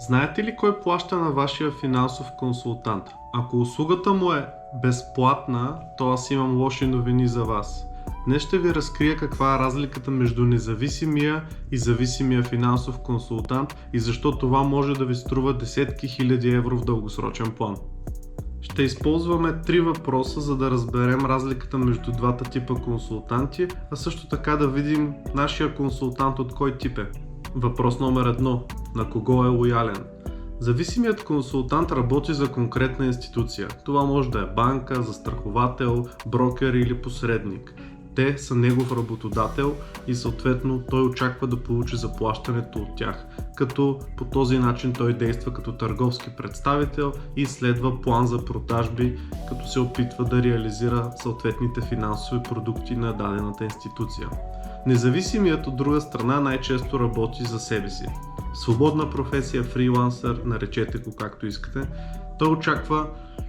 Знаете ли кой плаща на вашия финансов консултант? Ако услугата му е безплатна, то аз имам лоши новини за вас. Днес ще ви разкрия каква е разликата между независимия и зависимия финансов консултант и защо това може да ви струва десетки хиляди евро в дългосрочен план. Ще използваме 3 въпроса, за да разберем разликата между двата типа консултанти, а също така да видим нашия консултант от кой тип е. Въпрос номер 1. На кого е лоялен? Зависимият консултант работи за конкретна институция. Това може да е банка, застраховател, брокер или посредник. Те са негов работодател и съответно той очаква да получи заплащането от тях, като по този начин той действа като търговски представител и следва план за продажби, като се опитва да реализира съответните финансови продукти на дадената институция. Независимият от друга страна най-често работи за себе си. Свободна професия, фрилансър, наречете го както искате. Той очаква,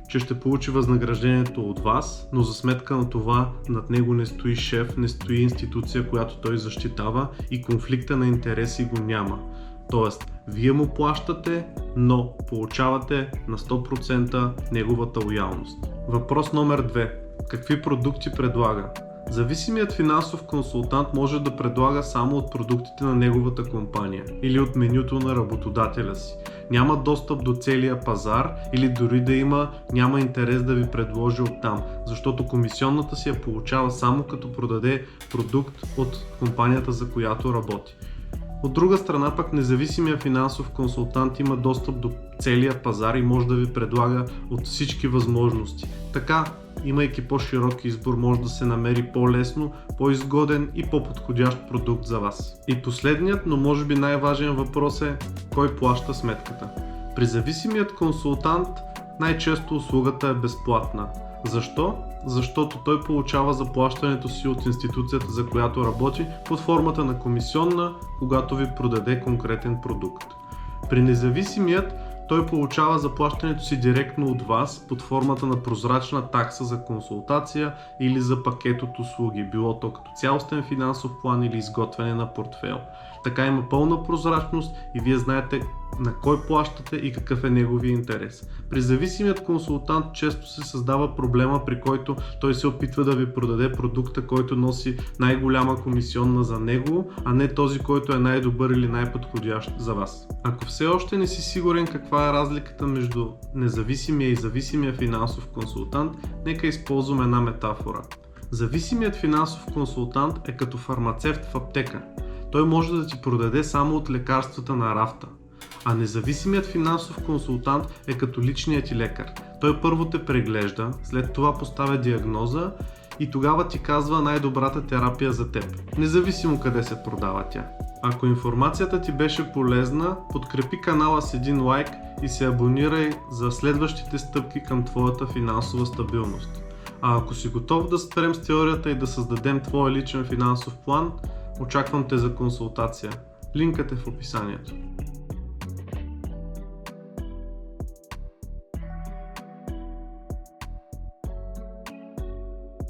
че ще получи възнаграждението от вас, но за сметка на това над него не стои шеф, не стои институция, която той защитава и конфликта на интереси го няма. Тоест, вие му плащате, но получавате на 100% неговата лоялност. Въпрос номер 2. Какви продукти предлага? Зависимият финансов консултант може да предлага само от продуктите на неговата компания или от менюто на работодателя си. Няма достъп до целия пазар или дори да има, няма интерес да ви предложи оттам, защото комисионната си я получава само като продаде продукт от компанията, за която работи. От друга страна пък независимия финансов консултант има достъп до целия пазар и може да ви предлага от всички възможности. Така, имайки по-широк избор, може да се намери по-лесно, по-изгоден и по-подходящ продукт за вас. И последният, но може би най-важен въпрос е: кой плаща сметката? При зависимият консултант най-често услугата е безплатна. Защо? Защото той получава заплащането си от институцията, за която работи, под формата на комисионна, когато ви продаде конкретен продукт. При независимият той получава заплащането си директно от вас под формата на прозрачна такса за консултация или за пакет от услуги, било то като цялостен финансов план или изготвяне на портфейл. Така има пълна прозрачност и вие знаете на кой плащате и какъв е неговия интерес. При зависимият консултант често се създава проблема, при който той се опитва да ви продаде продукта, който носи най-голяма комисионна за него, а не този, който е най-добър или най-подходящ за вас. Ако все още не си сигурен каква е разликата между независимия и зависимия финансов консултант, нека използваме една метафора. Зависимият финансов консултант е като фармацевт в аптека. Той може да ти продаде само от лекарствата на рафта. А независимият финансов консултант е като личният ти лекар. Той първо те преглежда, след това поставя диагноза и тогава ти казва най-добрата терапия за теб, независимо къде се продава тя. Ако информацията ти беше полезна, подкрепи канала с един лайк и се абонирай за следващите стъпки към твоята финансова стабилност. А ако си готов да спрем с теорията и да създадем твоя личен финансов план, очаквам те за консултация. Линкът е в описанието.